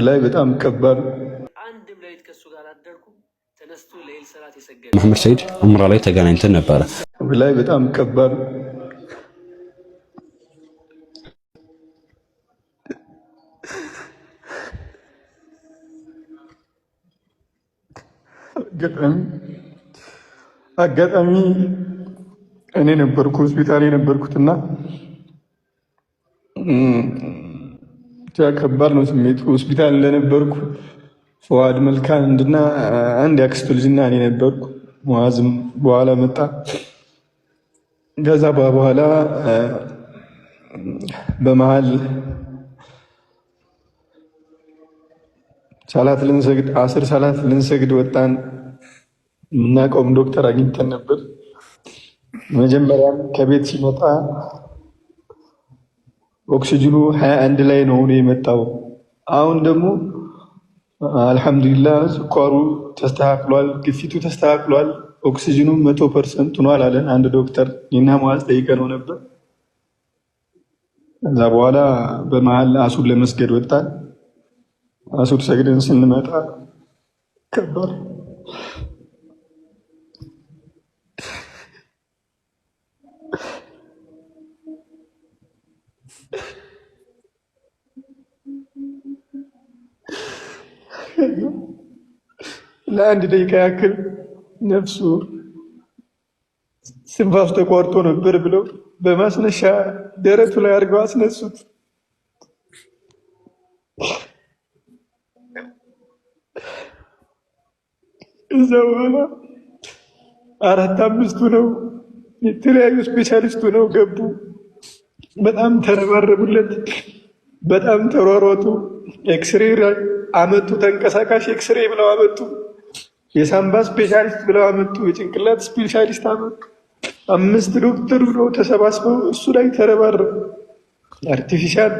ላይ በጣም ከባድ አንድም ሌሊት ከሱ ጋር አደርኩም። ተነስቶ ለይል ሰላት የሰገደ መሐመድ ሰይድ ዑምራ ላይ ተገናኝተን ነበረ። ላይ በጣም ከባድ አጋጣሚ እኔ ነበርኩ ሆስፒታል የነበርኩትና ከባድ ነው ስሜቱ። ሆስፒታል እንደነበርኩ ፈዋድ መልካን እንድና አንድ ያክስቱ ልጅና እኔ ነበርኩ። ሙአዝም በኋላ መጣ። ከዛ በኋላ በመሃል ሰላት ልንሰግድ አስር ሰላት ልንሰግድ ወጣን። የምናውቀውም ዶክተር አግኝተን ነበር። መጀመሪያም ከቤት ሲመጣ ኦክሲጅኑ 21 ላይ ነው የመጣው። አሁን ደግሞ አልሐምዱሊላህ ስኳሩ ተስተካክሏል፣ ግፊቱ ተስተካክሏል፣ ኦክሲጅኑ 100% ሆኗል አለን አንድ ዶክተር። እኔና ሙአዝ ጠይቀነው ነበር። ከዛ በኋላ በመሃል አሱር ለመስገድ ወጣን። አሱር ሰግደን ስንመጣ ከባድ ለአንድ ደቂቃ ያክል ነፍሱ ስንፋስ ተቋርጦ ነበር ብለው በማስነሻ ደረቱ ላይ አድርገው አስነሱት። እዛ በኋላ 4-5 ነው የተለያዩ ስፔሻሊስቱ ነው ገቡ። በጣም ተረባረቡለት፣ በጣም ተሯሯጡ። ኤክስሬ አመጡ፣ ተንቀሳቃሽ ኤክስሬ ብለው አመጡ። የሳምባ ስፔሻሊስት ብለው አመጡ። የጭንቅላት ስፔሻሊስት አመጡ። 5 ዶክተር ብለው ተሰባስበው እሱ ላይ ተረባረቡ። አርቲፊሻል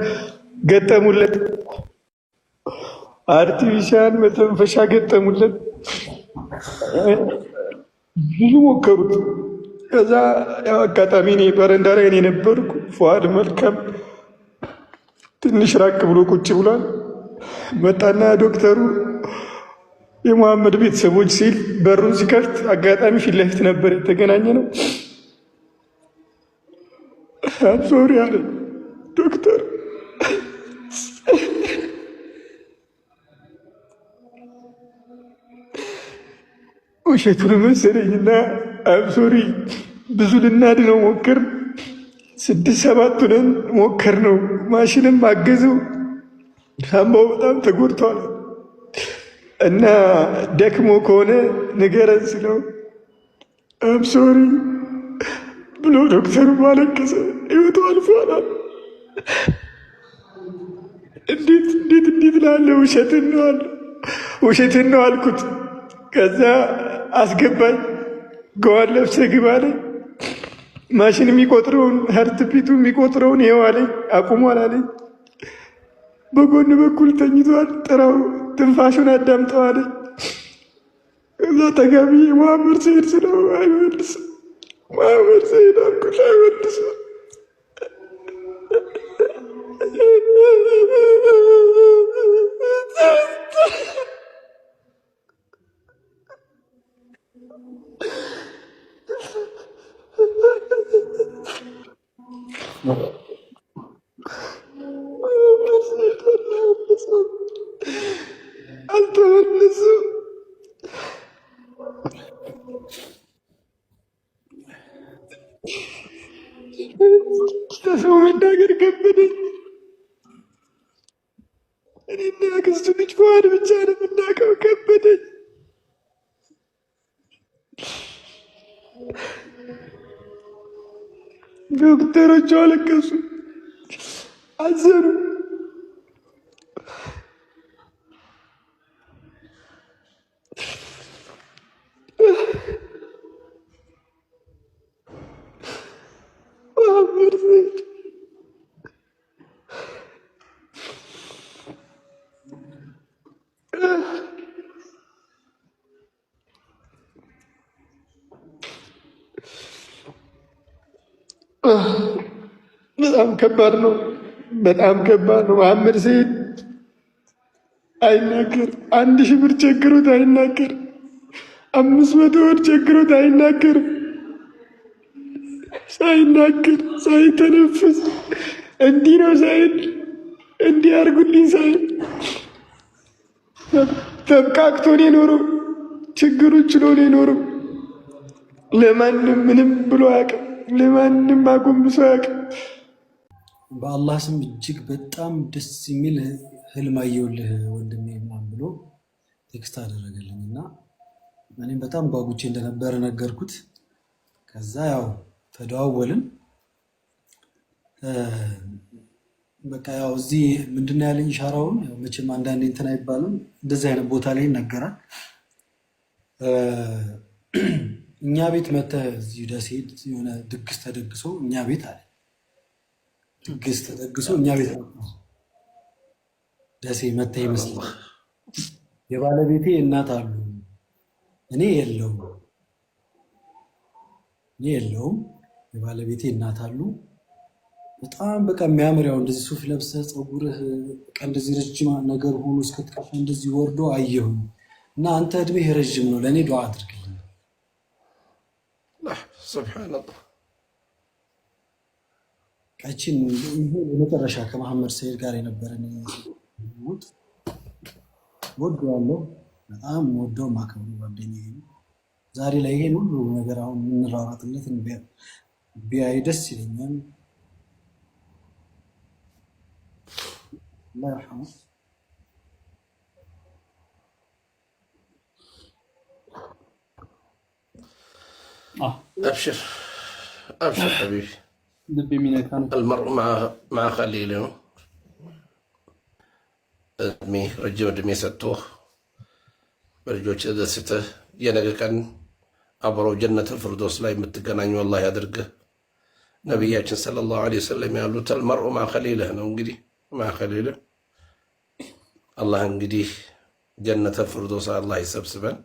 ገጠሙለት፣ አርቲፊሻል መተንፈሻ ገጠሙለት። ብዙ ሞከሩት። ከዛ ያው አጋጣሚ እኔ በረንዳ ላይ እኔ ነበርኩ። ፈዋድ መልካም ትንሽ ራቅ ብሎ ቁጭ ብሏል። መጣና ዶክተሩ የሙሐመድ ቤተሰቦች ሲል በሩን ሲከፍት አጋጣሚ ፊት ለፊት ነበር የተገናኘ ነው። ሶሪ አለ ዶክተር። ውሸቱን መሰለኝና ሶሪ ብዙ ልናድነው ሞከር፣ 6-7 ሆነን ሞከር ነው። ማሽንም አገዘው። ሳምባው በጣም ተጎድቷል እና ደክሞ ከሆነ ንገረን ስለው ሶሪ ብሎ ዶክተሩ ማለቀሰ። ህይወቱ አልፏል። እንዴት ላለ ውሸትን ነው አልኩት። ከዛ አስገባኝ። ገዋን ለብሰህ ግባ አለኝ። ማሽን የሚቆጥረውን ሀርትፒቱ የሚቆጥረውን ይኸው አለኝ። አቁሟል አለኝ። በጎን በኩል ተኝቷል፣ ጥራው ትንፋሹን አዳምጠው አለኝ። እዛ ተጋቢ ሙሐመድ ሰይድ ስለው አይመልስም። ሙሐመድ ሰይድ አልኩት አይመልስም። አልተመለስም። ለሰው መናገር ከበደኝ። እኔና ያክስቱ ልጅ ፈዋድ ብቻ ነው የምናውቀው። ከበደኝ። ዶክተሮቹ አለቀሱ፣ አዘኑ። ሙሐመድ ሰይድ በጣም ከባድ ነው። በጣም ከባድ ነው። ሙሐመድ ሰይድ አይናገር። 1000 ብር ቸግሮት አይናገር። 500 ብር ቸግሮት አይናገር። ሳይናገር ሳይተነፍስ እንዲህ ነው ሳይል እንዲህ አድርጉልኝ ሳይል ተብቃቅቶ ነው የኖረው። ችግሩን ችሎ ነው የኖረው። ለማንም ምንም ብሎ አያውቅም። ለማንም አጎንብሶ አያውቅም። በአላህ ስም እጅግ በጣም ደስ የሚል ህልም አየሁልህ ወንድሜ ምናምን ብሎ ቴክስት አደረገልኝ እና እኔም በጣም ጓጉቼ እንደነበረ ነገርኩት። ከዛ ያው ተደዋወልን። በቃ ያው እዚህ ምንድነው ያለኝ ኢሻራውን መቼም አንዳንዴ እንትን አይባልም እንደዚህ አይነት ቦታ ላይ ይነገራል። እኛ ቤት መተህ እዚህ ደሴ የሆነ ድግስ ተደግሶ እኛ ቤት አለ ድግስ ተደግሶ እኛ ቤት ደሴ መተህ ይመስላል። የባለቤቴ እናት አሉ፣ እኔ የለውም። የባለቤቴ እናት አሉ። በጣም በቃ የሚያምር ያው እንደዚህ ሱፍ ለብሰህ ፀጉርህ በቃ እንደዚህ ረጅም ነገር ሆኖ እስከ ትከሻ እንደዚህ ወርዶ አየሁኝ እና አንተ እድሜህ ረጅም ነው፣ ለእኔ ዱዓ አድርግልኝ። ሱብሓነላህ። ቀችን የመጨረሻ ከመሐመድ ሰይድ ጋር የነበረን ወደዋለሁ፣ በጣም ወደው ማከብሩ ጓደኛዬ ነው። ዛሬ ላይ ይሄን ሁሉ ነገር አሁን የምንራራጥለት ቢያይ ደስ ይለኛል። الله يرحمه. أبشر حبيبي. المرء مع خليله እድሜ ረጅም እድሜ ሰጥቶህ በልጆች ደስተህ የነገ ቀን አብረው ጀነተል ፊርደውስ ላይ የምትገናኙ አላህ ያድርግህ። ነቢያችን ሰለላሁ ዐለይሂ ወሰለም ያሉት አልመርኡ መዐ ኸሊሊህ ነው። እንግዲህ መዐ ኸሊሊህ አላህ እንግዲህ ጀነተል ፊርደውስ አላህ ይሰብስበን።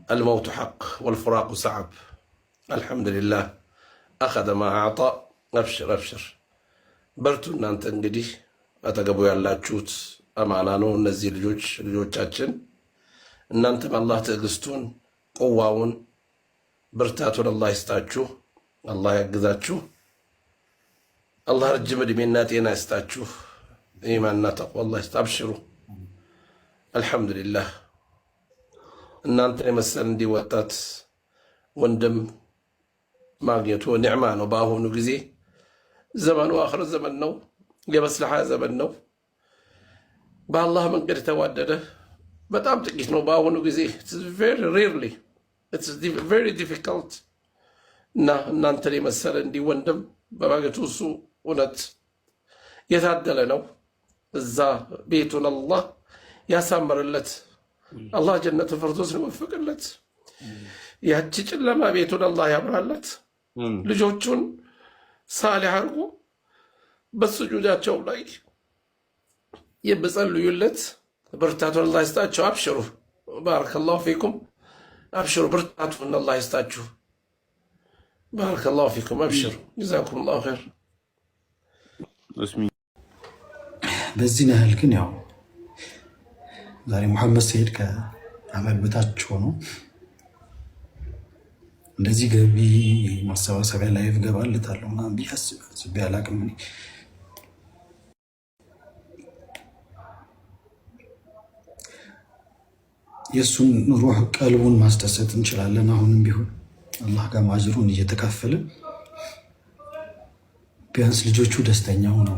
الموت حق والفراق صعب الحمد لله أخذ ما أعطى أبشر በርቱ። እናንተ እንግዲህ አጠገቡ ያላችሁት አማና ነው። እነዚህ ልጆቻችን እናንተም አላህ ትዕግስቱን ቁዋውን ብርታቱን አላህ ይስጣችሁ፣ አላህ ያግዛችሁ፣ አላህ ረጅም ዕድሜና ጤና ይስጣችሁ፣ ኢማንና ተቅዋ አላህ ይስጣ። አብሽሩ አልሐምዱሊላህ። እናንተን የመሰል እንዲህ ወጣት ወንድም ማግኘቱ ኒዕማ ነው። በአሁኑ ጊዜ ዘመኑ አኽር ዘመን ነው፣ የመስለሓ ዘመን ነው። በአላህ መንገድ የተዋደደ በጣም ጥቂት ነው በአሁኑ ጊዜ። ቬሪ ዲፊካልት እና እናንተን የመሰለ እንዲህ ወንድም በማግኘቱ እሱ እውነት የታደለ ነው። እዛ ቤቱን አላህ ያሳምርለት፣ አላህ ጀነቱል ፊርደውስን ይወፍቅለት። ያቺ ጨለማ ቤቱን አላህ ያብራለት። ልጆቹን ሳሊህ አድርጎ በስጁዳቸው ላይ የምጸልዩለት ብርታቱን አላህ ይስጣቸው። አብሽሩ ባረከላሁ ፊኩም። አብሽሩ ብርታቱን አላህ ይስጣችሁ። ባረከላሁ ፊኩም። አብሽሩ ጀዛኩሙላሁ ኸይር። በዚህ ያህል ግን ያው ዛሬ መሐመድ ሰይድ ከአመል በታች ሆኖ እንደዚህ ገቢ ማሰባሰቢያ ላይ እገባለታለሁ ምናምን ብዬ አስቤ አላቅም። የእሱን ሩህ ቀልቡን ማስደሰት እንችላለን። አሁንም ቢሆን አላህ ጋር ማጅሩን እየተካፈልን ቢያንስ ልጆቹ ደስተኛ ሆነው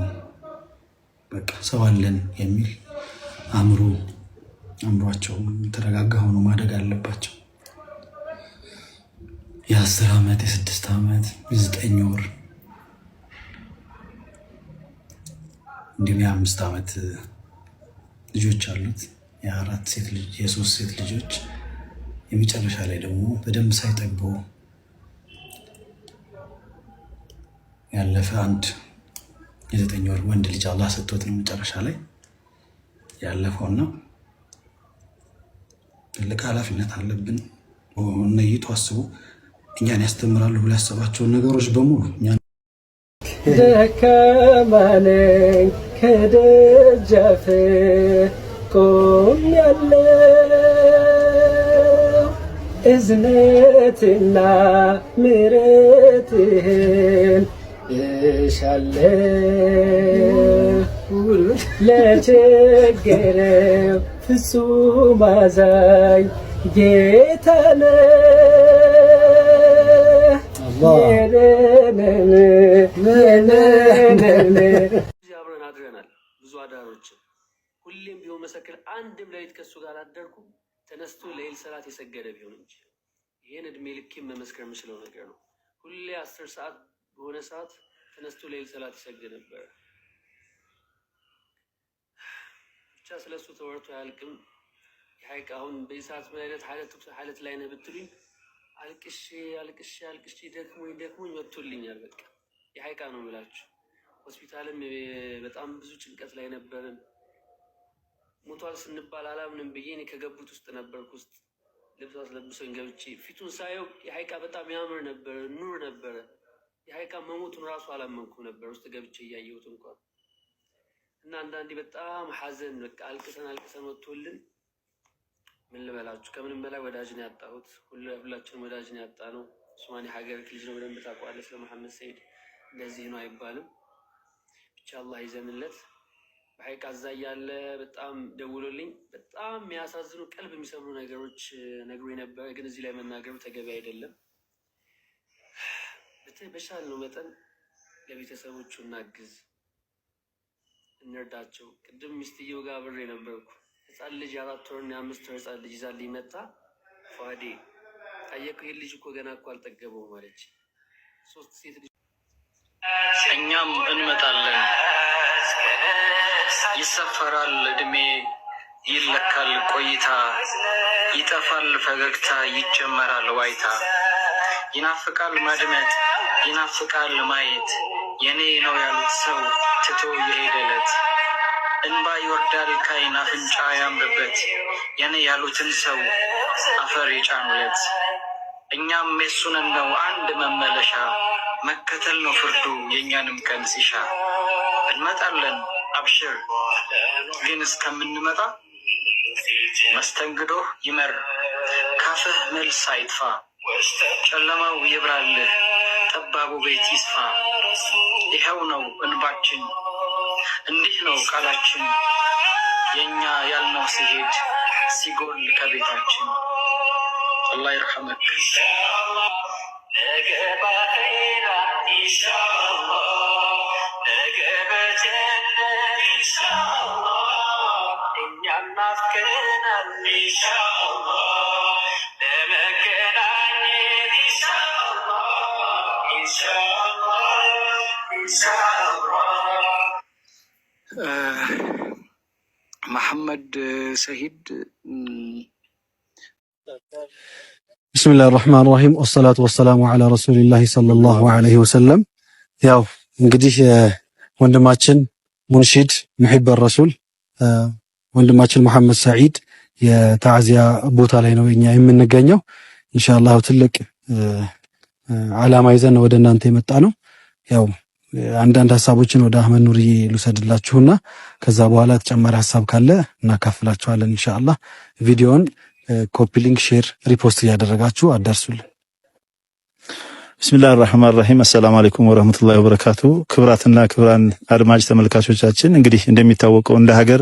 በቃ ሰው አለን የሚል አእምሯቸው የተረጋጋ ሆኖ ማደግ አለባቸው። የ10 ዓመት የ6 ዓመት የ9 ወር እንዲሁም የ5 ዓመት ልጆች አሉት። የ4 ሴት ልጅ የ3 ሴት ልጆች የመጨረሻ ላይ ደግሞ በደንብ ሳይጠግቡ ያለፈ አንድ የ9 ወር ወንድ ልጅ አላህ ሰጥቶት ነው መጨረሻ ላይ ያለፈውና ትልቅ ኃላፊነት አለብን። ነይቶ አስቡ። እኛን ያስተምራሉ ብሎ ያሰባቸውን ነገሮች በሙሉ ደከመ ነኝ ከደጃፍ እዝነትና ምሕረትህን እሻለሁ ለቸገረው ፍጹም አዛኝ ጌታ ነህ። አብረን አድረናል ብዙ አዳሮችን። ሁሌም ቢሆን መሰክር አንድም ሌሊት ከእሱ ጋር አደርኩም ተነስቶ ለይል ሰላት የሰገደ ቢሆን እንጂ ይህን እድሜ ልኬም መመስከር የምችለው ነገር ነው። ሁሌ 10 ሰዓት በሆነ ሰዓት ተነስቶ ለይል ሰላት ይሰግድ ነበር። ብቻ ስለሱ ተወርቶ አያልቅም። የሀይቅ አሁን በዚህ ሰዓት ምን አይነት ሀለት ላይ ነህ ብትሉኝ አልቅሼ ደክሞኝ ወጥቶልኛል። በቃ የሀይቃ ነው የምላችሁ። ሆስፒታልም በጣም ብዙ ጭንቀት ላይ ነበርን። ሞቷል ስንባል አላምንም ብዬ እኔ ከገቡት ውስጥ ነበርኩ። ውስጥ ልብስ አስለብሰኝ ገብቼ ፊቱን ሳየው የሀይቃ በጣም ያምር ነበረ፣ ኑር ነበረ። የሀይቃ መሞቱን ራሱ አላመንኩም ነበር ውስጥ ገብቼ እያየሁት እንኳን። እና አንዳንዴ በጣም ሀዘን በቃ አልቅሰን ወጥቶልን ምን ልበላችሁ፣ ከምንም በላይ ወዳጅን ያጣሁት። ሁላችንም ወዳጅን ያጣ ነው። ሶማሌ ሀገር ልጅ ነው፣ በደንብ ታውቀዋለህ። ስለ መሐመድ ሰይድ እንደዚህ ነው አይባልም። ብቻ አላህ ይዘንለት። በሀይቅ አዛ እያለ በጣም ደውሎልኝ በጣም የሚያሳዝኑ ቀልብ የሚሰብሩ ነገሮች ነግሮኝ ነበረ። ግን እዚህ ላይ መናገሩ ተገቢ አይደለም። በቻልነው መጠን ለቤተሰቦቹ እናግዝ፣ እንርዳቸው። ቅድም ሚስትየው ጋር አብሬ ነበርኩ። ህፃን ልጅ 4 ወርና 5 ወር ህፃን ልጅ ይዛልኝ መጣ። ፏዴ ጠየቅኩ፣ ይሄን ልጅ እኮ ገና እኮ አልጠገበውም አለች። 3 ሴት ልጅ እኛም እንመጣለን። ይሰፈራል እድሜ፣ ይለካል ቆይታ፣ ይጠፋል ፈገግታ፣ ይጨመራል ዋይታ። ይናፍቃል ማድመጥ፣ ይናፍቃል ማየት፣ የኔ ነው ያሉት ሰው ትቶ የሄደለት። እንባ ይወርዳል ካይን አፍንጫ ያምርበት፣ የኔ ያሉትን ሰው አፈር የጫኑለት። እኛም የሱንን ነው አንድ መመለሻ፣ መከተል ነው ፍርዱ የእኛንም ቀን ሲሻ። እንመጣለን አብሽር ግን እስከምንመጣ መስተንግዶ ይመር ካፍህ መልስ አይጥፋ። ጨለማው ይብራልህ ጠባቡ ቤት ይስፋ። ይኸው ነው እንባችን እንዲህ ነው ቃላችን፣ የእኛ ያልነው ሲሄድ ሲጎል ከቤታችን። አላህ ይርሐመክ። መሐመድ ሰሂድ ብስሚላህ ራህማን ራሂም ወሰላቱ ወሰላሙ ዐላ ረሱሊላህ ሰለላሁ ዐለይሂ ወሰለም። ያው እንግዲህ ወንድማችን ሙንሺድ ሙሂብ ረሱል ወንድማችን መሐመድ ሰዒድ የታዕዚያ ቦታ ላይ ነው እኛ የምንገኘው። ኢንሻአላህ ትልቅ ዓላማ ይዘን ወደ እናንተ የመጣ ነው። ያው አንዳንድ ሐሳቦችን ወደ አህመድ ኑርዬ ልውሰድላችሁና ከዛ በኋላ ተጨማሪ ሐሳብ ካለ እናካፍላችኋለን ኢንሻአላህ። ቪዲዮውን ኮፒ ሊንክ፣ ሼር፣ ሪፖስት እያደረጋችሁ አዳርሱልን። ቢስሚላህ ራህማን ራሂም። አሰላሙ አለይኩም ወራህመቱላሂ ወበረካቱ። ክብራትና ክብራን አድማጭ ተመልካቾቻችን እንግዲህ እንደሚታወቀው እንደ ሀገር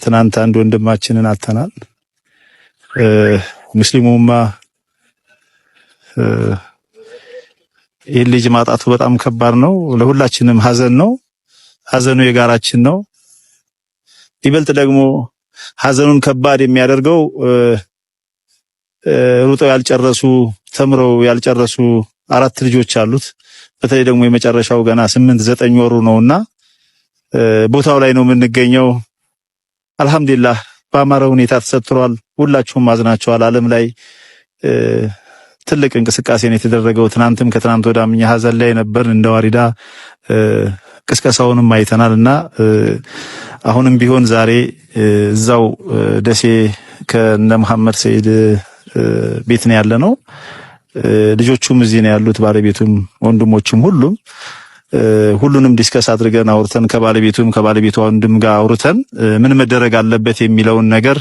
ትናንት አንድ ወንድማችንን አጥተናል። ሙስሊሙማ ይህ ልጅ ማጣቱ በጣም ከባድ ነው። ለሁላችንም ሀዘን ነው። ሀዘኑ የጋራችን ነው። ይበልጥ ደግሞ ሀዘኑን ከባድ የሚያደርገው ሩጠው ያልጨረሱ ተምረው ያልጨረሱ 4 ልጆች አሉት። በተለይ ደግሞ የመጨረሻው ገና 8-9 ወሩ ነውና ቦታው ላይ ነው የምንገኘው። አልহামዱሊላህ በአማረ ሁኔታ ተሰጥቷል። ሁላችሁም ማዝናችኋል። ዓለም ላይ ትልቅ እንቅስቃሴ ነው የተደረገው። ትናንትም ከትናንት ወዲያም እኛ ሀዘን ላይ ነበር። እንደ ዋሪዳ ቅስቀሳውንም አይተናልና አሁንም ቢሆን ዛሬ እዛው ደሴ ከነ መሐመድ ሰይድ ቤት ነው ያለነው። ልጆቹም እዚህ ነው ያሉት፣ ባለቤቱም ወንድሞቹም ሁሉንም ዲስከስ አድርገን አውርተን ከባለቤቱ ወንድም ጋር አውርተን ምን መደረግ አለበት የሚለውን ነገር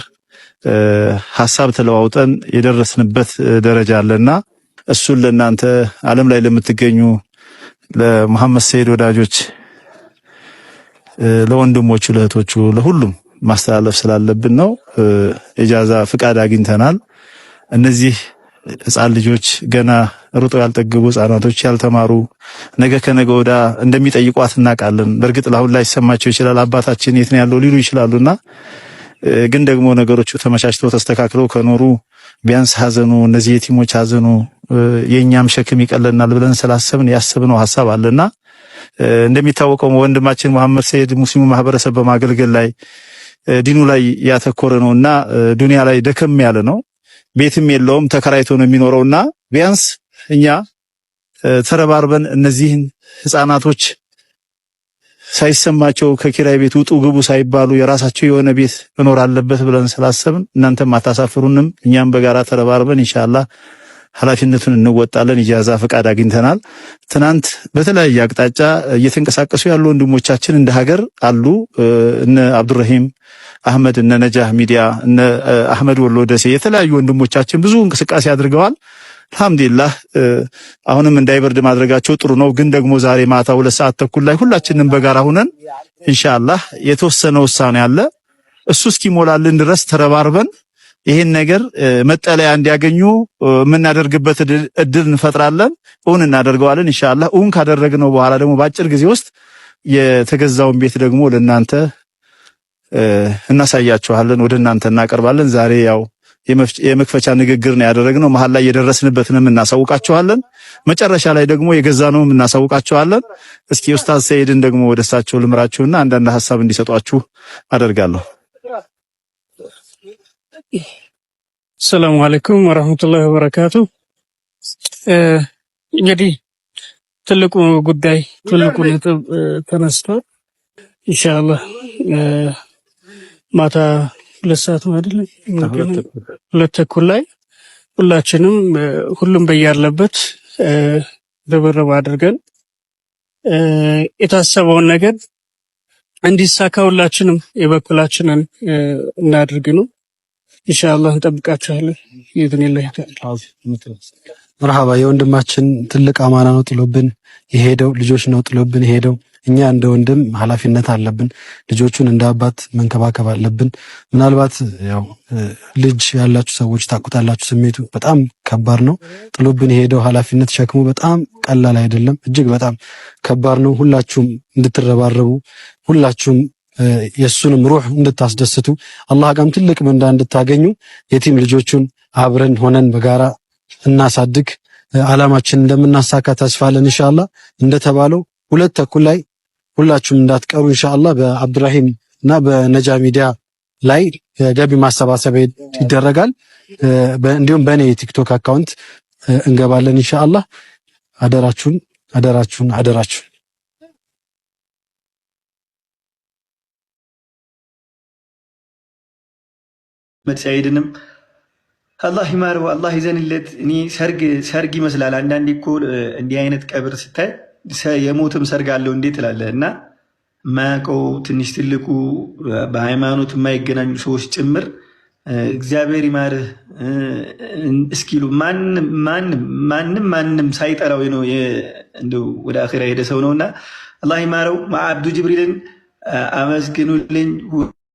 ሐሳብ ተለዋውጠን የደረስንበት ደረጃ አለና እሱን ለእናንተ ዓለም ላይ ለምትገኙ ለመሐመድ ሰይድ ወዳጆች፣ ለወንድሞቹ፣ ለእህቶቹ፣ ለሁሉም ማስተላለፍ ስላለብን ነው። ኢጃዛ ፍቃድ አግኝተናል። እነዚህ ህፃን ልጆች ገና ሩጦ ያልጠገቡ ህፃናቶች ያልተማሩ ነገ ከነገ ወዳ እንደሚጠይቋት እናውቃለን። በእርግጥ ለአሁን ላይ ይሰማቸው ይችላል። አባታችን የት ነው ያለው ሊሉ ይችላሉና ግን ደግሞ ነገሮቹ ተመቻችተው ተስተካክለው ከኖሩ ቢያንስ ሀዘኑ እነዚህ የቲሞች ሀዘኑ የኛም ሸክም ይቀለናል ብለን ስላሰብን ያሰብነው ሐሳብ አለና እንደሚታወቀው ወንድማችን መሐመድ ሰይድ ሙስሊሙ ማህበረሰብ በማገልገል ላይ ዲኑ ላይ ያተኮረ ነውና ዱንያ ላይ ደከም ያለ ነው። ቤትም የለውም ተከራይቶ ነው የሚኖረውና ቢያንስ እኛ ተረባርበን እነዚህን ህፃናቶች ሳይሰማቸው ከኪራይ ቤት ውጡ ግቡ ሳይባሉ የራሳቸው የሆነ ቤት መኖር አለበት ብለን ስላሰብን እናንተም አታሳፍሩንም። እኛም በጋራ ተረባርበን ኢንሻአላህ ኃላፊነቱን እንወጣለን። ኢጃዛ ፍቃድ አግኝተናል። ትናንት በተለያየ አቅጣጫ እየተንቀሳቀሱ ያሉ ወንድሞቻችን እንደ ሀገር አሉ። እነ አብዱራሂም አህመድ፣ እነ ነጃህ ሚዲያ፣ እነ አህመድ ወሎ ደሴ የተለያዩ ወንድሞቻችን ብዙ እንቅስቃሴ አድርገዋል። አልহামዱሊላህ አሁንም እንዳይበርድ ማድረጋቸው ጥሩ ነው። ግን ደግሞ ዛሬ ማታ 2 ሰዓት ተኩል ላይ ሁላችንም በጋራ ሆነን ኢንሻአላህ የተወሰነ ውሳኔ አለ እሱ እስኪሞላልን ድረስ ተረባርበን ይሄን ነገር መጠለያ እንዲያገኙ የምናደርግበት እድል እንፈጥራለን። እውን እናደርገዋለን ኢንሻአላህ። እውን ካደረግነው በኋላ ደግሞ በአጭር ጊዜ ውስጥ የተገዛውን ቤት ደግሞ ለእናንተ እናሳያችኋለን፣ ወደ እናንተ እናቀርባለን። ዛሬ ያው የመክፈቻ ንግግር ነው ያደረግነው። መሃል ላይ የደረስንበትንም እናሳውቃችኋለን። መጨረሻ ላይ ደግሞ የገዛነውም እናሳውቃችኋለን። እስኪ ኡስታዝ ሰይድን ደግሞ ወደሳቸው ልምራችሁና አንዳንድ ሐሳብ እንዲሰጧችሁ አደርጋለሁ። ሰላም አለይኩም ወራህመቱላሂ ወበረካቱ። እንግዲህ ትልቁ ጉዳይ ትልቁ ነጥብ ተነስቷል። ኢንሻአላህ ማታ 2 ሰዓት አይደለም 2 ተኩል ላይ ሁላችንም ሁሉም በያለበት ርብርብ አድርገን የታሰበውን ነገር እንዲሳካ ሁላችንም የበኩላችንን እናድርግ ነው። ኢንሻአላህ እንጠብቃችኋለን። ይድንልህ መርሐባ። የወንድማችን ትልቅ አማና ነው ጥሎብን የሄደው፣ ልጆች ነው ጥሎብን የሄደው። እኛ እንደ ወንድም ኃላፊነት አለብን። ልጆቹን እንደ አባት መንከባከብ አለብን። ምናልባት ያው ልጅ ያላችሁ ሰዎች ታውቁታላችሁ፣ ስሜቱ በጣም ከባድ ነው። ጥሎብን የሄደው ኃላፊነት ሸክሙ በጣም ቀላል አይደለም፣ እጅግ በጣም ከባድ ነው። ሁላችሁም እንድትረባረቡ፣ ሁላችሁም የሱንም ሩህ እንድታስደስቱ፣ አላህ ጋም ትልቅ ምንዳ እንድታገኙ የቲም ልጆቹን አብረን ሆነን በጋራ እናሳድግ። አላማችን እንደምናሳካ ተስፋለን ኢንሻአላህ። እንደተባለው 2 ተኩል ላይ ሁላችሁም እንዳትቀሩ ኢንሻአላህ። በአብዱራሂም እና በነጃ ሚዲያ ላይ ገቢ ማሰባሰቢያ ይደረጋል። እንዲሁም በእኔ የቲክቶክ አካውንት እንገባለን ኢንሻአላህ። አደራችሁን አደራችሁን አደራችሁን። መሳይድንም አላህ ይማረው፣ አላህ ይዘንለት። እኔ ሰርግ ይመስላል አንዳንዴ እኮ እንዲህ አይነት ቀብር ስታይ የሞትም ሰርግ አለው እንዴት ትላለህ? እና ማያውቀው ትንሽ ትልቁ በሃይማኖት የማይገናኙ ሰዎች ጭምር እግዚአብሔር ይማርህ እስኪሉ ማንም ሳይጠራው ነው እንደው ወደ አኺራ ሄደ ሰው ነውና አላህ ይማረው። አብዱ ጅብሪልን አመስግኑልኝ።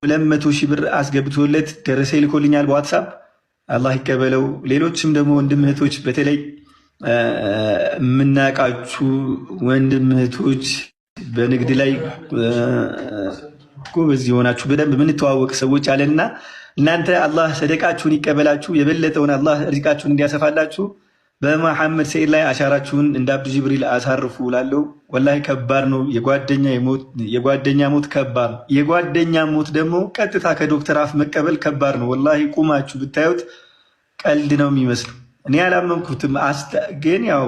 200 ሺህ ብር አስገብቶለት ደረሰ ይልኮልኛል በዋትሳፕ። አላህ ይቀበለው። ሌሎችም ደግሞ ወንድም እህቶች፣ በተለይ የምናውቃችሁ ወንድም እህቶች በንግድ ላይ ጎበዝ የሆናችሁ በደንብ የምንተዋወቅ ሰዎች አለንና እናንተ አላህ ሰደቃችሁን ይቀበላችሁ፣ የበለጠውን አላህ ሪዝቃችሁን እንዲያሰፋላችሁ በመሐመድ ሰይድ ላይ አሻራችሁን እንደ አብዱ ጅብሪል አሳርፉ ላለው። ወላሂ ከባድ ነው። የጓደኛ ሞት ከባድ ነው። የጓደኛ ሞት ደግሞ ቀጥታ ከዶክተር አፍ መቀበል ከባድ ነው። ወላሂ ቁማችሁ ብታዩት ቀልድ ነው የሚመስለው። እኔ አላመንኩትም፣ ግን ያው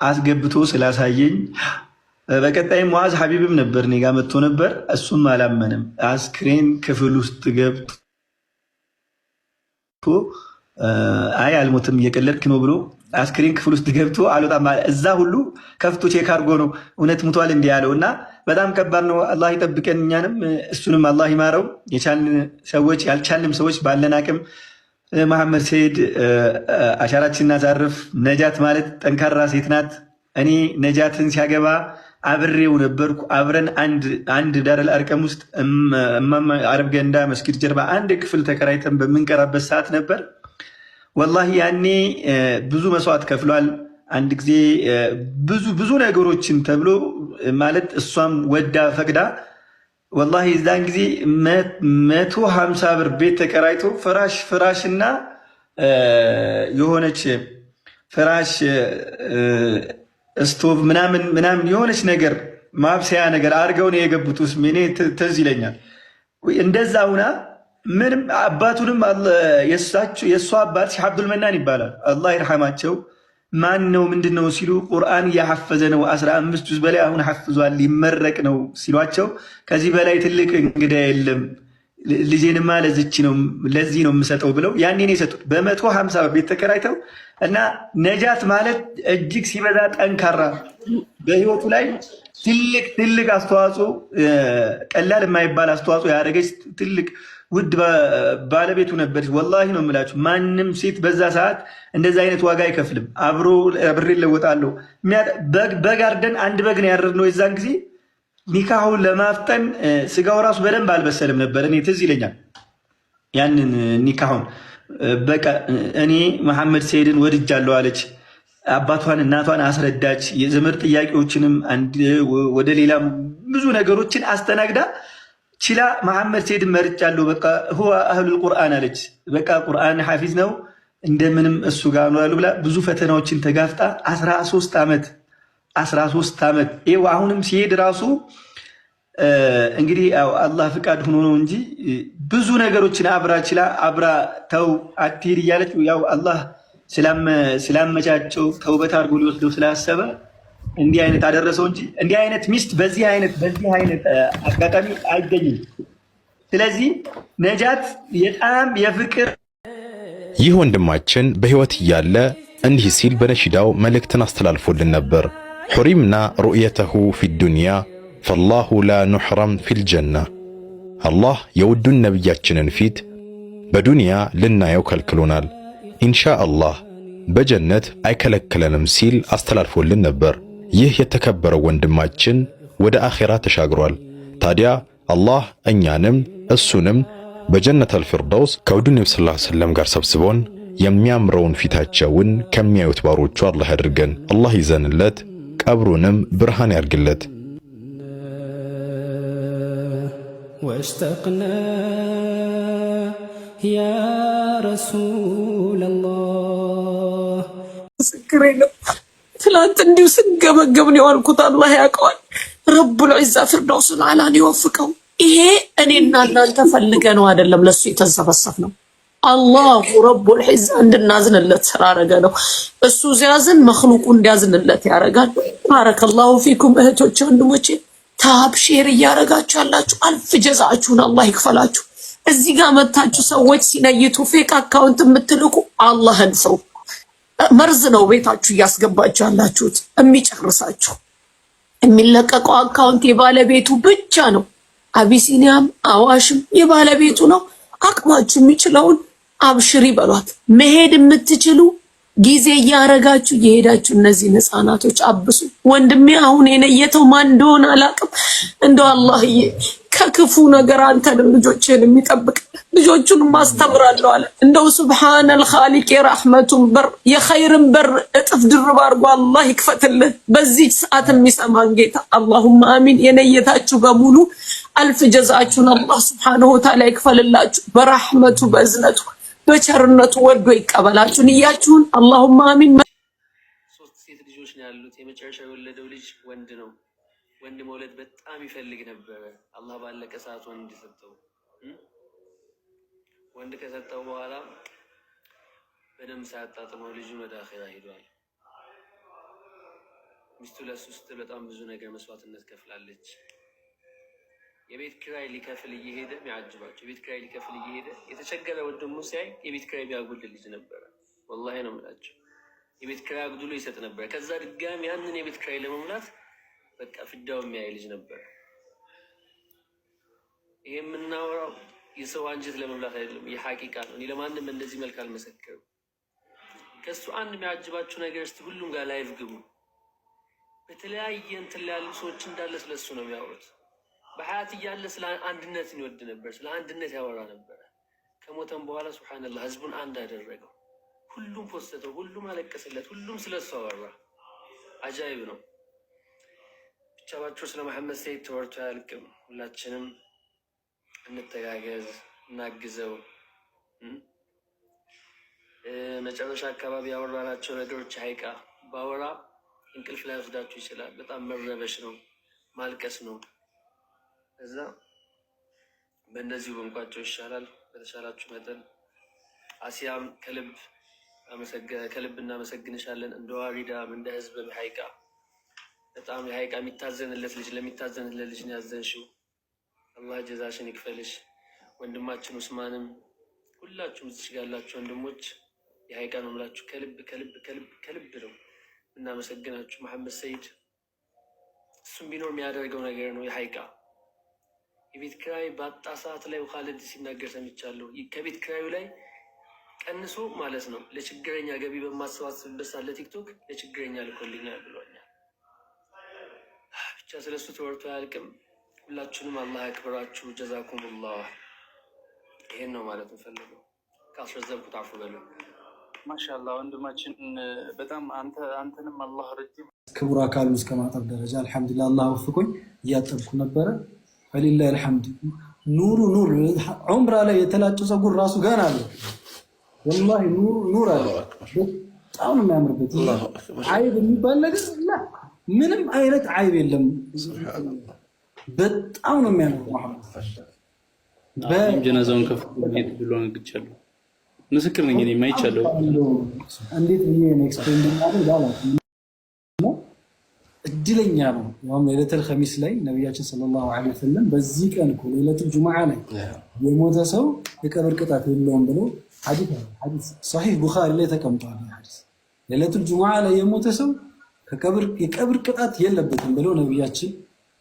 አስገብቶ ስላሳየኝ በቀጣይም ሙዓዝ ሀቢብም ነበር እኔ ጋ መጥቶ ነበር። እሱም አላመንም። አስክሬን ክፍል ውስጥ ገብቶ አይ አልሞትም እየቀለድክ ነው ብሎ አስክሬን ክፍል ውስጥ ገብቶ አልወጣም። እዛ ሁሉ ከፍቶ ቼክ አድርጎ ነው እውነት ሙቷል እንዲህ ያለው እና በጣም ከባድ ነው። አላህ ይጠብቀን እኛንም እሱንም አላህ ይማረው። የቻልን ሰዎች ያልቻልንም ሰዎች ባለን አቅም መሐመድ ሰይድ አሻራችን እናሳርፍ። ነጃት ማለት ጠንካራ ሴት ናት። እኔ ነጃትን ሲያገባ አብሬው ነበርኩ። አብረን አንድ ዳረል አርቀም ውስጥ እማማ አረብ ገንዳ መስጊድ ጀርባ አንድ ክፍል ተከራይተን በምንቀራበት ሰዓት ነበር። ወላሂ ያኔ ብዙ መስዋዕት ከፍሏል። አንድ ጊዜ ብዙ ነገሮችን ተብሎ ማለት እሷም ወዳ ፈቅዳ ወላሂ እዛን ጊዜ 150 ብር ቤት ተከራይቶ ፍራሽና የሆነች ፍራሽ ስቶቭ ምናምን የሆነች ነገር ማብሰያ ነገር አድርገው ነው የገቡት። ውስጥ እኔ ትዝ ይለኛል። እንደዛ ሁና ምንም አባቱንም የእሷ አባት ሼህ አብዱል መናን ይባላል። አላህ ይርሐማቸው። ማን ነው ምንድን ነው ሲሉ ቁርአን እያሐፈዘ ነው 15 ጁዝ በላይ አሁን ሐፍዟል ሊመረቅ ነው ሲሏቸው ከዚህ በላይ ትልቅ እንግዳ የለም ልጄንማ ለዚህ ነው የምሰጠው ብለው ያኔ ነው የሰጡት በ150 ቤት ተከራይተው። እና ነጃት ማለት እጅግ ሲበዛ ጠንካራ በህይወቱ ላይ ትልቅ አስተዋጽኦ ቀላል የማይባል አስተዋጽኦ ያደረገች ትልቅ ውድ ባለቤቱ ነበረች። ወላሂ ነው የምላችሁ። ማንም ሴት በዛ ሰዓት እንደዛ አይነት ዋጋ አይከፍልም። አብሬ እለወጣለሁ። በጋርደን አንድ በግ ነው ያረድነው የዛን ጊዜ። ኒካሁን ለማፍጠን ስጋው ራሱ በደንብ አልበሰልም ነበር። እኔ ትዝ ይለኛል ያንን ኒካሁን በቃ እኔ መሐመድ ሰይድን ወድጃለሁ አለች። አባቷን እናቷን አስረዳች። የዘመድ ጥያቄዎችንም ወደ ሌላ ብዙ ነገሮችን አስተናግዳ ችላ መሐመድ ሰይድን መርጫለሁ በቃ ሁወ አህሉል ቁርአን አለች። በቃ ቁርአን ሐፊዝ ነው እንደምንም እሱ ጋር ነው ብላ ብዙ ፈተናዎችን ተጋፍጣ 13 ዓመት ይኸው አሁንም ሲሄድ ራሱ እንግዲህ አላህ ፍቃድ ሆኖ ነው እንጂ ብዙ ነገሮችን አብራ ተው አትሂድ እያለች ያው አላህ ስላመቻቸው ተውበት አድርጎ ሊወስደው ስላሰበ እንዲህ አይነት አደረሰው እንጂ እንዲህ አይነት ሚስት በዚህ አይነት አጋጣሚ አይገኝም። ስለዚህ ነጃት በጣም የፍቅር ይህ ወንድማችን በህይወት እያለ እንዲህ ሲል በነሺዳው መልእክትን አስተላልፎልን ነበር። ሑሪምና ሩእየተሁ ፊ ዱንያ ፈላሁ ላ ኑሕረም ፊል ጀና። አላህ የውዱን ነቢያችንን ፊት በዱንያ ልናየው ከልክሎናል፣ ኢንሻአላህ በጀነት አይከለክለንም ሲል አስተላልፎልን ነበር። ይህ የተከበረው ወንድማችን ወደ አኼራ ተሻግሯል። ታዲያ አላህ እኛንም እሱንም በጀነተል ፊርደውስ ከውዱ ነብዩ ሰለላሁ ዐለይሂ ወሰለም ጋር ሰብስቦን የሚያምረውን ፊታቸውን ከሚያዩት ባሮቹ አላህ ያድርገን። አላህ ይዘንለት፣ ቀብሩንም ብርሃን ያርግለት። ወሽተቅና ያ ረሱለላህ ምስክሬ ነው። ትላንት እንዲሁ ስንገበገብ ነው ያልኩት። አላህ ያውቀዋል። ረቡል ዒዛ ፊርደውስን አላን ይወፍቀው። ይሄ እኔና እናንተ ፈልገ ነው አይደለም ለሱ የተሰበሰብ ነው። አላሁ ረቡል ዒዛ እንድናዝንለት ስላረገ ነው። እሱ ሲያዝን መኽሉቁ እንዲያዝንለት ያረጋል። ባረከላሁ ፊኩም እህቶቼ ወንድሞቼ፣ ታብሼር እያረጋችሁ ያላችሁ አልፍ ጀዛችሁን አላህ ይክፈላችሁ። እዚህ ጋር መታችሁ ሰዎች ሲነይቱ ፌክ አካውንት የምትልቁ አላህን ሰው መርዝ ነው ቤታችሁ እያስገባችሁ ያላችሁት የሚጨርሳችሁ። የሚለቀቀው አካውንት የባለቤቱ ብቻ ነው። አቢሲኒያም አዋሽም የባለቤቱ ነው። አቅማችሁ የሚችለውን አብሽሪ በሏት። መሄድ የምትችሉ ጊዜ እያረጋችሁ እየሄዳችሁ እነዚህን ህፃናቶች አብሱ። ወንድሜ አሁን የነየተው ማን እንደሆነ አላቅም። እንደው አላህዬ ከክፉ ነገር አንተንም ልጆችን የሚጠብቅ ልጆቹን ማስተምራለሁ አለ። እንደው ሱብሃነል ኻሊቅ የራህመቱን በር የኸይርን በር እጥፍ ድርብ አድርጎ አላህ ይክፈትልህ። በዚህ ሰዓት የሚሰማን ጌታ አላሁማ አሚን። የነየታችሁ በሙሉ አልፍ ጀዛችሁን አላህ ሱብሃነሁ ወተዓላ ይክፈልላችሁ። በራህመቱ በእዝነቱ በቸርነቱ ወዶ ይቀበላችሁ። ንያችሁን አላሁማ አሚን። 3 ሴት ልጆች ነው ያሉት። የመጨረሻ የወለደው ልጅ ወንድ ነው። ወንድ መውለድ በጣም ይፈልግ ነበረ። አላህ ባለቀ ሰዓት ወንድ ሰጠው። ወንድ ከሰጠው በኋላ በደንብ ሳያጣጥመው ልጁን ወደ አኺራ ሄዷል። ሚስቱ ለሱ ስትል በጣም ብዙ ነገር መስዋዕትነት ከፍላለች። የቤት ኪራይ ሊከፍል እየሄደ የሚያጅባቸው የቤት ኪራይ ሊከፍል እየሄደ የተቸገረ ወንድሙ ሲያይ የቤት ኪራይ ቢያጉል ልጅ ነበረ። ወላሂ ነው የምላቸው። የቤት ኪራይ አጉድሎ ይሰጥ ነበረ። ከዛ ድጋሚ ያንን የቤት ኪራይ ለመሙላት በቃ ፍዳው የሚያይ ልጅ ነበር። ይሄ የምናወራው የሰው አንጀት ለመብላት አይደለም፣ የሐቂቃ ነው። እኔ ለማንም እንደዚህ መልክ አልመሰክርም። ከሱ አንድ የሚያጅባችሁ ነገር እስቲ ሁሉም ጋር ላይቭ ግቡ። በተለያየ እንትን ላይ ያሉ ሰዎች እንዳለ ስለሱ ነው የሚያወሩት። በሐያት እያለ ስለ አንድነትን ይወድ ነበር፣ ስለ አንድነት ያወራ ነበር። ከሞተም በኋላ ሱብሃንአላህ ህዝቡን አንድ አደረገው። ሁሉም ፖስተው፣ ሁሉም አለቀሰለት፣ ሁሉም ስለሱ አወራ። አጃይብ ነው። ብቻ ባጭሩ ስለ መሐመድ ሰይድ ተወርቶ አያልቅም። ሁላችንም እንተጋገዝ፣ እናግዘው። መጨረሻ አካባቢ ያወራናቸው ነገሮች ሀይቃ ባወራ እንቅልፍ ላይ ወስዳችሁ ይችላል። በጣም መረበሽ ነው፣ ማልቀስ ነው። እዛ በእንደዚሁ በንቋቸው ይሻላል። በተሻላችሁ መጠን አሲያም ከልብ እናመሰግንሻለን። እንደ ዋሪዳም እንደ ህዝብም ሀይቃ በጣም የሀይቃ የሚታዘንለት ልጅ ለሚታዘንለት ልጅ ነው ያዘንሽው። አላህ ጀዛሽን ይክፈልሽ። ወንድማችን ኡስማንም ሁላችሁም እዚህ ጋር ያላችሁ ወንድሞች የሀይቃ ነው የምላችሁ ከልብ ከልብ ከልብ ከልብ ነው እናመሰግናችሁ። መሐመድ ሰይድ እሱም ቢኖር የሚያደርገው ነገር ነው። የሀይቃ የቤት ኪራይ ባጣ ሰዓት ላይ ኻሊድ ሲናገር ሰምቻለሁ። ከቤት ኪራዩ ላይ ቀንሶ ማለት ነው ለችግረኛ ገቢ በማሰባሰብበት ሰዓት ለቲክቶክ ለችግረኛ ልኮልኛል ብሏኛል። ብቻ ስለሱ ተወርቶ አያልቅም። ሁላችሁንም አላህ ያክብራችሁ። ጀዛኩሙላህ። ይሄን ነው ማለት እንፈልገው። ካስረዘብኩት አፉ በሉ። ማሻአላህ ወንድማችን በጣም አንተንም አላህ ረጅም ክቡር አካሉ እስከ ማጠብ ደረጃ አልሐምዱሊላህ አላህ ወፍቆኝ እያጠብኩ ነበረ። ፈሊላሂ አልሐምድ። ኑሩ ዑምራ ላይ የተላጨው ፀጉር ራሱ ገና አለ። ወላሂ ኑር አለ። በጣም ነው የሚያምርበት። አይብ የሚባል ነገር ምንም አይነት አይብ የለም። በጣም ነው የሚያምር መሐመድ። ጀናዛውን ከፍ ብሎ ነግቻለሁ። ምስክር ነኝ እኔ ማይቻለው። እንዴት ብዬ ኤክስፕሌን እንዳደርግ እድለኛ ነው። ያውም ለይለቱል ኸሚስ ላይ ነብያችን ሰለላሁ ዐለይሂ ወሰለም በዚህ ቀን እኮ ለይለቱል ጁሙዓ ላይ የሞተ ሰው የቀብር ቅጣት የለውም ብሎ ሐዲስ ሶሒህ ቡኻሪ ላይ ተቀምጧል። ሐዲስ ለይለቱል ጁሙዓ ላይ የሞተ ሰው የቀብር ቅጣት የለበትም ብሎ ነብያችን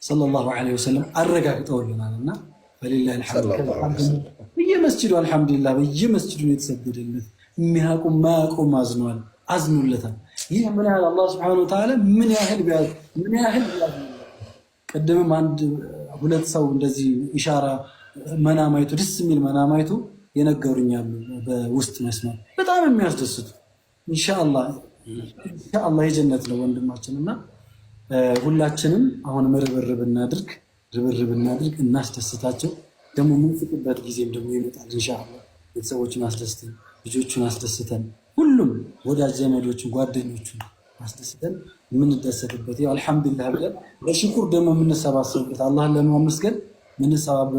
ሰለላሁ ዐለይሂ ወሰለም አረጋግጠውልናልና ወሊላሂ አልሐምድ። በየመስጂዱ አልሐምዱሊላህ በየመስጂዱ የተሰገደለት የሚያውቁ ማያውቁ አዝኖለታል። ይህ ምን ያህል አላህ ሱብሓነሁ ወተዓላ ምን ያህል ቅድምም አንድ ሁለት ሰው እንደዚህ ኢሻራ መናማይቱ ደስ የሚል መናማይቱ የነገሩኛሉ በውስጥ መስመር በጣም የሚያስደስቱ ኢንሻአላህ የጀነት ነው ወንድማችንና ሁላችንም አሁን ርብርብ እናድርግ እናስደስታቸው። ደግሞ የምንፍቅበት ጊዜም ደግሞ ይመጣል ኢንሻአላህ። ቤተሰቦችን አስደስተን ልጆቹን አስደስተን ሁሉም ወዳጅ ዘመዶችን ጓደኞቹን አስደስተን የምንደሰትበት አልሐምዱሊላህ ብለን በሽኩር ደግሞ የምንሰባሰብበት አላህን ለማመስገን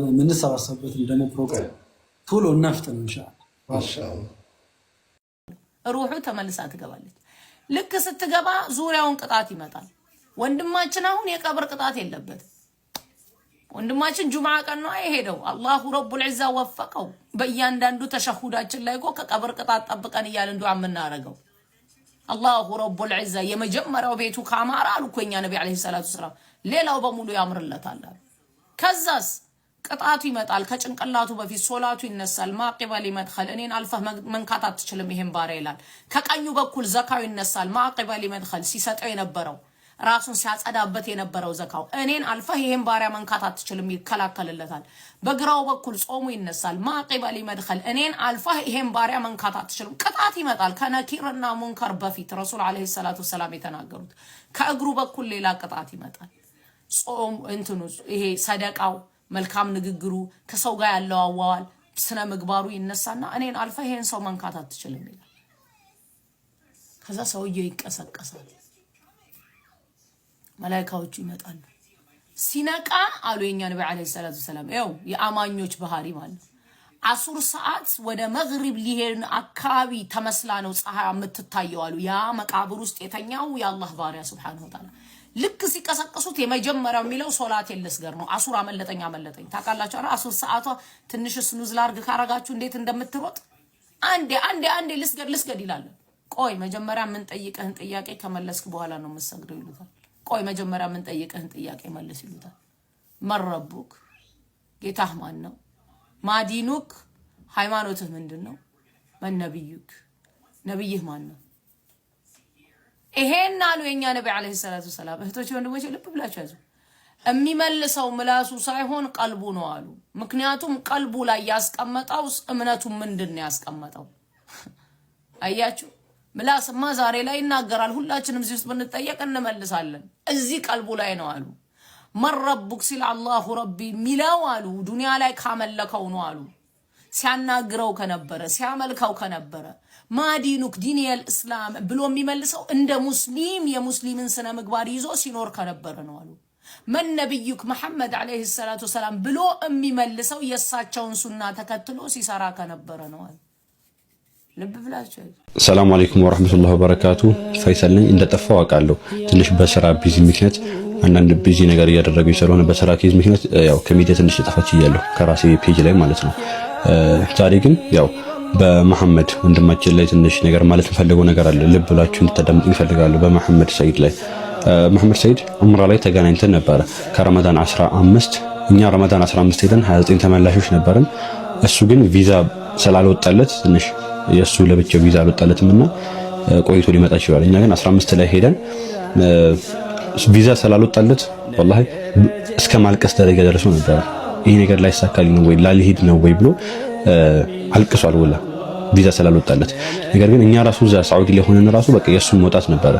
የምንሰባሰብበት ደግሞ ፕሮግራም ቶሎ እናፍጥን ኢንሻአላህ። ሩሑ ተመልሳ ትገባለች። ልክ ስትገባ ዙሪያውን ቅጣት ይመጣል። ወንድማችን አሁን የቀብር ቅጣት የለበትም። ወንድማችን ጁምዓ ቀን ነው የሄደው። አላሁ ረቡል ዒዛ ወፈቀው። በእያንዳንዱ ተሸሁዳችን ላይ እኮ ከቀብር ቅጣት ጠብቀን እያልን ዱዓ የምናደርገው አላሁ ረቡል ዒዛ የመጀመሪያው ቤቱ ካማራ አሉ እኮ እኛ ነቢ ዓለይሂ ሰላቱ ወሰላም፣ ሌላው በሙሉ ያምርለታል። ከዛስ ቅጣቱ ይመጣል። ከጭንቅላቱ በፊት ሶላቱ ይነሳል። ማቂበል መድኸል እኔን አልፈህ መንካት አትችልም ይሄን ባሪያ ይላል። ከቀኙ በኩል ዘካው ይነሳል። ማቂበል መድኸል ሲሰጠው የነበረው ራሱን ሲያጸዳበት የነበረው ዘካው እኔን አልፈህ ይሄን ባሪያ መንካት አትችልም ይከላከልለታል። በግራው በኩል ጾሙ ይነሳል። ማቂበል መድኸል እኔን አልፈህ ይሄን ባሪያ መንካት አትችልም። ቅጣት ይመጣል። ከነኪርና ሙንከር በፊት ረሱል ዓለይሂ ሰላቱ ወሰላም የተናገሩት ከእግሩ በኩል ሌላ ቅጣት ይመጣል። ጾም ይሄ ሰደቃው፣ መልካም ንግግሩ፣ ከሰው ጋር ያለው አዋዋል፣ ስነ ምግባሩ ይነሳና እኔን አልፈህ ይሄን ሰው መንካት አትችልም ይላል። ከዛ ሰውየው ይቀሰቀሳል። መላእክቶቹ ይመጣሉ። ሲነቃ አሉ የኛ ነብይ አለይሂ ሰላቱ ሰላም ያው የአማኞች ባህሪ ማለት አሱር ሰዓት ወደ መግሪብ ሊሄድ አካባቢ ተመስላ ነው ፀሐይ የምትታየው አሉ። ያ መቃብር ውስጥ የተኛው የአላህ ባሪያ ሱብሃነሁ ወተዓላ ልክ ሲቀሰቀሱት የመጀመሪያው የሚለው ሶላት የለስገር ነው። አሱር አመለጠኝ ታውቃላችሁ። አሱር ሰዓቷ ትንሽ ስኑዝ ላርግ ካረጋችሁ እንዴት እንደምትሮጥ አንዴ ልስገድ ይላል። ቆይ መጀመሪያ ምን ጠይቀህን ጥያቄ ከመለስክ በኋላ ነው የምትሰግደው ይሉታል። ቆይ መጀመሪያ ምን ጠይቀህን ጥያቄ መልስ ይሉታል። መረቡክ ጌታህ ማን ነው? ማዲኑክ ሃይማኖትህ ምንድነው? መነብዩክ ነብይህ ማን ነው? ይሄን አሉ የኛ ነብይ አለይሂ ሰላቱ ሰላም። እህቶች ወንድሞች ልብ ብላችሁ ያዙ። የሚመልሰው ምላሱ ሳይሆን ቀልቡ ነው አሉ። ምክንያቱም ቀልቡ ላይ ያስቀመጠው እምነቱ ምንድነው ያስቀመጠው? አያችሁ ምላስማ ዛሬ ላይ ይናገራል። ሁላችንም እዚህ ውስጥ ብንጠየቅ እንመልሳለን። እዚህ ቀልቡ ላይ ነው አሉ። መረቡክ ሲል አላሁ ረቢ ሚለው አሉ ዱንያ ላይ ካመለከው ነው አሉ። ሲያናግረው ከነበረ ሲያመልከው ከነበረ ማዲኑክ ዲንየል እስላም ብሎ የሚመልሰው እንደ ሙስሊም የሙስሊምን ስነ ምግባር ይዞ ሲኖር ከነበረ ነው አሉ። መን ነብዩክ መሐመድ አለይሂ ሰላቱ ሰላም ብሎ የሚመልሰው የሳቸውን ሱና ተከትሎ ሲሰራ ከነበረ ነው አሉ። ልብ ብላችሁ ሰላም አለይኩም ወራህመቱላሂ ወበረካቱ። ፈይሰል ነኝ። እንደጠፋው አውቃለሁ። ትንሽ በስራ ቢዚ ምክንያት አንዳንድ ቢዚ ነገር እያደረጉኝ ስለሆነ በስራ ኬዝ ምክንያት ያው ከሚዲያ ትንሽ ጠፋች እያለሁ ከራሴ ፔጅ ላይ ማለት ነው። ዛሬ ግን ያው በመሐመድ ወንድማችን ላይ ትንሽ ነገር ማለት የምፈልገው ነገር አለ። ልብ ብላችሁ እንድታዳምጡ እፈልጋለሁ። በመሐመድ ሰይድ ላይ መሐመድ ሰይድ ዑምራ ላይ ተገናኝተን ነበረ ከረመዳን 15 እኛ ረመዳን 15 ሄደን 29 ተመላሾች ነበርን። እሱ ግን ቪዛ ስላልወጣለት ትንሽ የሱ ለብቻው ቪዛ አልወጣለትምና ቆይቶ ሊመጣ ይችላል። እኛ ግን 15 ላይ ሄደን ቪዛ ስላልወጣለት ወላሂ እስከ ማልቀስ ደረጃ ደርሶ ነበር። ይሄ ነገር ላይ ሳካሊ ነው ወይ ላልሄድ ነው ወይ ብሎ አልቅሷል ወላ ቪዛ ስላልወጣለት። ነገር ግን እኛ ራሱ እዛ ሳዑዲ ላይ ሆነን ራሱ በቃ የሱን መውጣት ነበር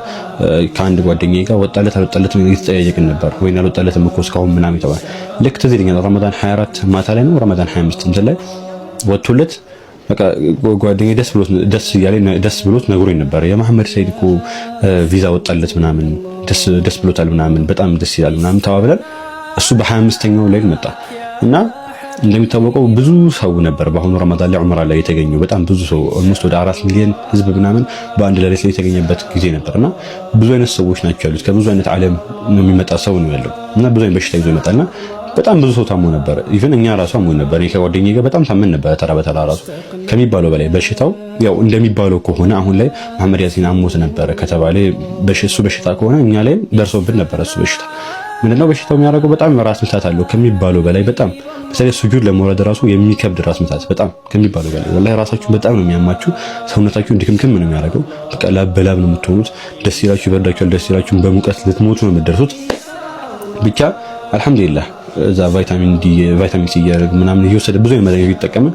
ከአንድ ጓደኛዬ ጋር ወጣለት አልወጣለትም እየተጠያየቅን ነበር። ወይና አልወጣለትም እኮ እስካሁን ምናምን ተባለ። ልክ ትዝ ይለኛል ረመዳን 24 ማታ ላይ ነው ረመዳን 25 እንትን ላይ ወጥቶለት በቃ ጓደኛዬ ደስ ብሎት ነግሮኝ ነበር። የመሐመድ ሰይድ እኮ ቪዛ ወጣለት ምናምን ደስ ብሎታል ምናምን በጣም ደስ ይላል ምናምን ተባብለን እሱ በ25ኛው ላይ መጣ እና እንደሚታወቀው ብዙ ሰው ነበር በአሁኑ ረመዳን ላይ ዑምራ ላይ የተገኘው። በጣም ብዙ ሰው ኦልሞስት ወደ 4 ሚሊዮን ህዝብ ምናምን በአንድ ሌሊት ላይ የተገኘበት ጊዜ ነበርና ብዙ አይነት ሰዎች ናቸው ያሉት። ከብዙ አይነት ዓለም የሚመጣ ሰው ነው ያለው እና ብዙ አይነት በሽታ ይዞ ይመጣልና በጣም ብዙ ሰው ታሞ ነበር። ኢቭን እኛ ራሱ አሞን ነበር። እኔ ከጓደኛዬ ጋር በጣም ታመን ነበር። ተራ በተራ ራሱ ከሚባለው በላይ በሽታው ያው እንደሚባለው ከሆነ አሁን ላይ መሐመድ ያሲን አሞት ነበር ከተባለ በሽሱ በሽታ ከሆነ እኛ ላይ ደርሶብን ነበር። እሱ በሽታ ምንድነው በሽታው የሚያደርገው? በጣም ራስ ምታት አለው ከሚባለው በላይ በጣም በተለይ ሱጁድ ለመውረድ ራሱ የሚከብድ ራስ ምታት በጣም ከሚባለው በላይ ወላሂ ራሳችሁ በጣም ነው የሚያማችሁ። ሰውነታችሁ እንድክምክም ነው የሚያደርገው። በቃ ላበላብ ነው የምትሆኑት። ደስ ይላችሁ ይበርዳችኋል፣ ደስ ይላችሁ በሙቀት ልትሞቱ ነው የምትደርሱት። ብቻ አልሐምዱሊላህ እዛ ቫይታሚን ዲ ቫይታሚን ሲ ምናምን እየወሰደ ብዙ መድኃኒት እየተጠቀመ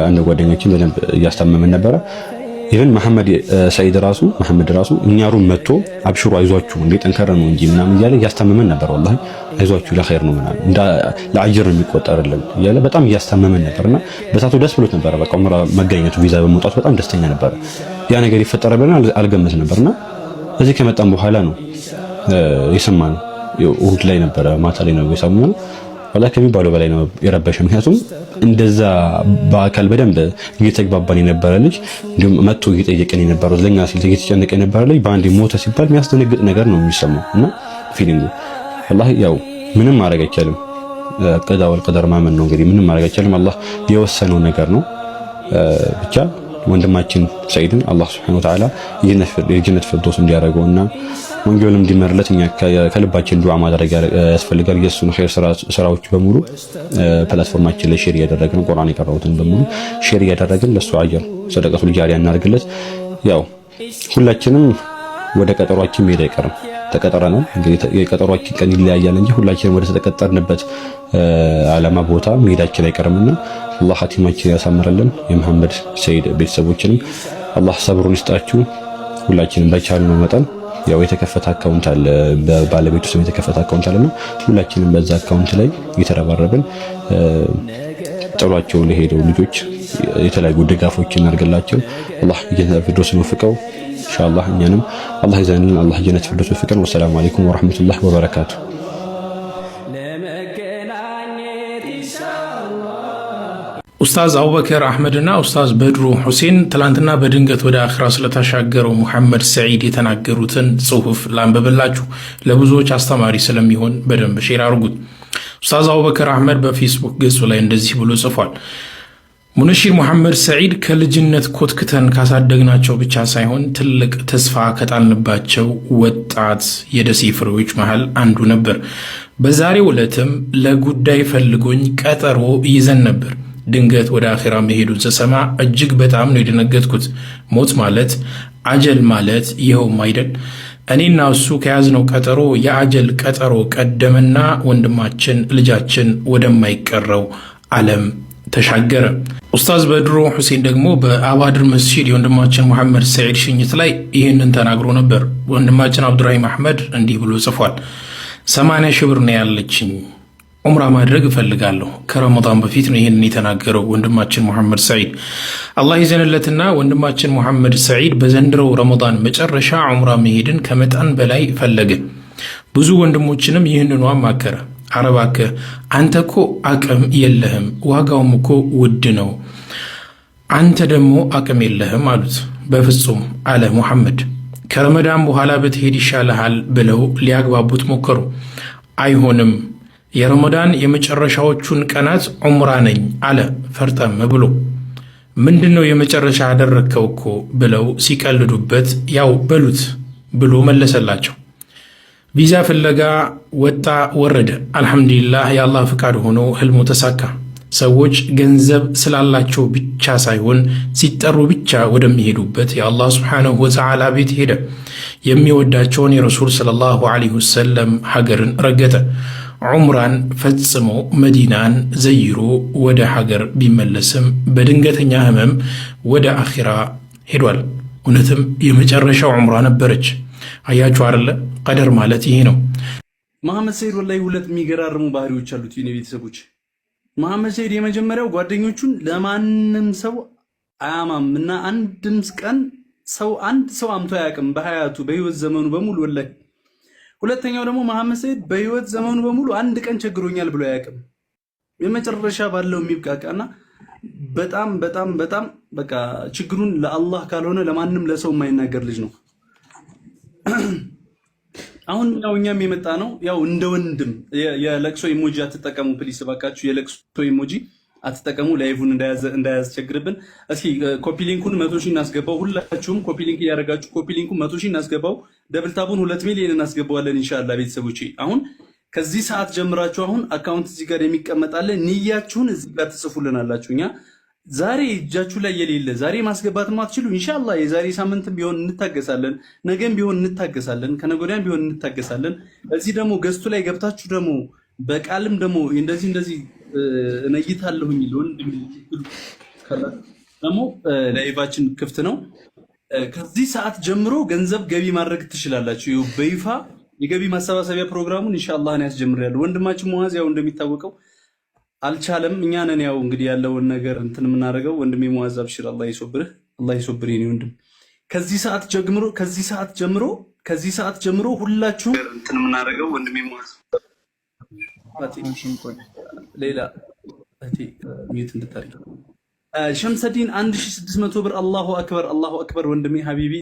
አንድ ጓደኛችን በደንብ እያስታመመን ነበረ። ኢቭን መሐመድ ሰይድ ራሱ እኛ ሩም መጥቶ አብሽሩ አይዟችሁ እንዴ ጠንከረ ነው እንጂ ምናምን እያለ እያስታመመን ነበር። ወላሂ አይዟችሁ ለኸይር ነው ምናምን ለአጅር ነው የሚቆጠርልን እያለ በጣም እያስታመመን ነበርና በሳቱ ደስ ብሎት ነበር። በቃ ዑምራ መገኘቱ ቪዛ በመውጣቱ በጣም ደስተኛ ነበር። ያ ነገር ይፈጠራል ብለን አልገመት ነበርና እዚህ ከመጣን በኋላ ነው የሰማነው። እሁድ ላይ ነበረ ማታ ላይ ነው የሰማነው። ወላሂ ከሚባለው በላይ ነው የረበሸ። ምክንያቱም እንደዛ በአካል በደንብ እየተግባባን የነበረ ልጅ እንዲሁም መጥቶ እየጠየቀን የነበረው ለኛ ሲል እየተጨነቀ የነበረ ልጅ በአንድ ሞተ ሲባል የሚያስደነግጥ ነገር ነው የሚሰማው እና ፊሊንጉ ወላሂ ያው ምንም ማድረግ አይቻልም። ቀዳ ወልቀደር ማመን ነው እንግዲህ ምንም ማድረግ አይቻልም። አላህ የወሰነው ነገር ነው። ብቻ ወንድማችን ሰይድን አላህ Subhanahu Wa Ta'ala የጀነት ፍርዶስ እንዲያደርገውና ወንጌሉን እንዲመርለት እኛ ከልባችን ዱዓ ማድረግ ያስፈልጋል። የሱን ኸይር ስራዎች በሙሉ ፕላትፎርማችን ላይ ሼር እያደረግን ቁርአን የቀራውትን በሙሉ ሼር እያደረግን ለሱ አጀር ሰደቀቱል ጃሪያ እናድርግለት። ያው ሁላችንም ወደ ቀጠሯችን መሄድ አይቀርም። ተቀጠረናል እንግዲህ የቀጠሯችን ቀን ይለያያል እንጂ ሁላችንም ወደ ተቀጠርንበት ዓላማ ቦታ መሄዳችን አይቀርምና አላህ ሀቲማችን ያሳምረልን። የመሐመድ ሰይድ ቤተሰቦችንም አላህ ሰብሩን ይስጣችሁ። ሁላችንም በቻልነው መጠን ያው የተከፈተ አካውንት አለ በባለቤቱ ስም የተከፈተ አካውንት አለና ሁላችንም በዛ አካውንት ላይ እየተረባረብን ጥሏቸው ለሄደው ልጆች የተለያዩ ድጋፎችን እናድርግላቸው። አላህ ጀነት ፊርደውስ ይወፍቀው ኢንሻአላህ። እኛንም አላህ ይዘንልን። አላህ ጀነት ፊርደውስ ይወፍቀን። ወሰላሙ አለይኩም ወራህመቱላሂ ወበረካቱ። ኡስታዝ አቡበከር አህመድና ኡስታዝ በድሩ ሁሴን ትላንትና በድንገት ወደ አኺራ ስለተሻገረው ሙሐመድ ሰዒድ የተናገሩትን ጽሁፍ ላንብብላችሁ። ለብዙዎች አስተማሪ ስለሚሆን በደንብ ሼር አድርጉት። ኡስታዝ አቡበከር አህመድ በፌስቡክ ገጹ ላይ እንደዚህ ብሎ ጽፏል። ሙነሺር ሙሐመድ ሰዒድ ከልጅነት ኮትክተን ካሳደግናቸው ብቻ ሳይሆን ትልቅ ተስፋ ከጣልንባቸው ወጣት የደሴ ፍሬዎች መሃል አንዱ ነበር። በዛሬው ዕለትም ለጉዳይ ፈልጎኝ ቀጠሮ ይዘን ነበር። ድንገት ወደ አኺራ መሄዱን ስሰማ እጅግ በጣም ነው የደነገጥኩት። ሞት ማለት አጀል ማለት ይኸውም አይደል? እኔና እሱ ከያዝነው ቀጠሮ የአጀል ቀጠሮ ቀደመና ወንድማችን ልጃችን ወደማይቀረው ዓለም ተሻገረ። ኡስታዝ በድሩ ሁሴን ደግሞ በአባድር መስጂድ የወንድማችን ሙሐመድ ሰዒድ ሽኝት ላይ ይህንን ተናግሮ ነበር። ወንድማችን አብዱራሂም አሕመድ እንዲህ ብሎ ጽፏል። 80 ሺህ ብር ነው ያለችኝ፣ ዑምራ ማድረግ እፈልጋለሁ። ከረመዳን በፊት ነው ይህንን የተናገረው ወንድማችን ሙሐመድ ሰዒድ። አላህ ይዘንለትና ወንድማችን ሙሐመድ ሰዒድ በዘንድሮው ረመዳን መጨረሻ ዑምራ መሄድን ከመጠን በላይ ፈለገ። ብዙ ወንድሞችንም ይህንኑ አማከረ። ኧረ እባክህ አንተ እኮ አቅም የለህም፣ ዋጋውም እኮ ውድ ነው፣ አንተ ደግሞ አቅም የለህም አሉት። በፍጹም አለ ሙሐመድ፣ ከረመዳን በኋላ ብትሄድ ይሻልሃል ብለው ሊያግባቡት ሞከሩ። አይሆንም፣ የረመዳን የመጨረሻዎቹን ቀናት ዑምራ ነኝ አለ ፈርጠም ብሎ። ምንድነው የመጨረሻ አደረግከው እኮ ብለው ሲቀልዱበት፣ ያው በሉት ብሎ መለሰላቸው። ቪዛ ፍለጋ ወጣ ወረደ። አልሐምዱሊላህ የአላህ ፍቃድ ሆኖ ህልሙ ተሳካ። ሰዎች ገንዘብ ስላላቸው ብቻ ሳይሆን ሲጠሩ ብቻ ወደሚሄዱበት የአላህ ሱብሓነሁ ወተዓላ ቤት ሄደ። የሚወዳቸውን የረሱል ሰለላሁ ዐለይሂ ወሰለም ሀገርን ረገጠ። ዑምራን ፈጽሞ መዲናን ዘይሮ ወደ ሀገር ቢመለስም በድንገተኛ ህመም ወደ አኺራ ሄዷል። እውነትም የመጨረሻው ዑምራ ነበረች። አያችሁ አይደለ? ቀደር ማለት ይሄ ነው። መሐመድ ሰይድ ወላሂ ሁለት የሚገራርሙ ባህሪዎች አሉት የኔ ቤተሰቦች። መሐመድ ሰይድ የመጀመሪያው ጓደኞቹን ለማንም ሰው አያማም እና አንድም ቀን አንድ ሰው አምቶ አያውቅም በሀያቱ በህይወት ዘመኑ በሙሉ ወላሂ። ሁለተኛው ደግሞ መሐመድ ሰይድ በህይወት ዘመኑ በሙሉ አንድ ቀን ቸግሮኛል ብሎ አያውቅም። የመጨረሻ ባለው የሚብቃቃና በጣም በጣም በጣም በቃ ችግሩን ለአላህ ካልሆነ ለማንም ለሰው የማይናገር ልጅ ነው። አሁን ያው እኛም የመጣ ነው ያው እንደ ወንድም የለቅሶ ኢሞጂ አትጠቀሙ ፕሊስ፣ ባካችሁ የለቅሶ ኢሞጂ አትጠቀሙ፣ ላይቭን እንዳያስቸግርብን። እስኪ ኮፒ ሊንኩን 100 ሺህ እናስገባው። ሁላችሁም ኮፒ ሊንክ እያደረጋችሁ ኮፒ ሊንኩን 100 ሺህ እናስገባው። ደብል ታቡን 2 ሚሊዮን እናስገባዋለን ኢንሻአላህ። ቤተሰቦቼ አሁን ከዚህ ሰዓት ጀምራችሁ አሁን አካውንት እዚህ ጋር የሚቀመጣለ ንያችሁን እዚህ ጋር ትጽፉልናላችሁ። እኛ ዛሬ እጃችሁ ላይ የሌለ ዛሬ ማስገባት ማትችሉ ኢንሻአላህ የዛሬ ሳምንት ቢሆን እንታገሳለን፣ ነገም ቢሆን እንታገሳለን፣ ከነገ ቢሆን እንታገሳለን። እዚህ ደግሞ ገስቱ ላይ ገብታችሁ ደግሞ በቃልም ደግሞ እንደዚህ እነይታለሁኝ ለወንድም ደግሞ ላይቫችን ክፍት ነው። ከዚህ ሰዓት ጀምሮ ገንዘብ ገቢ ማድረግ ትችላላችሁ። በይፋ የገቢ ማሰባሰቢያ ፕሮግራሙን ኢንሻአላህ ነው ያስጀምራለሁ። ወንድማችን ሙአዝ ያው እንደሚታወቀው አልቻለም። እኛ ነን ያው እንግዲህ ያለውን ነገር እንትን የምናደርገው። ወንድሜ ሙአዝ አብሽር፣ አላህ ይሶብርህ የኔ ወንድም። ከዚህ ሰዓት ጀምሮ ሁላችሁም እንትን የምናደርገው ወንድሜ ሙአዝ ሌላ ሚዩት እንድታደርግ ሸምሰዲን 1600 ብር። አላሁ አክበር ወንድሜ ሀቢቢ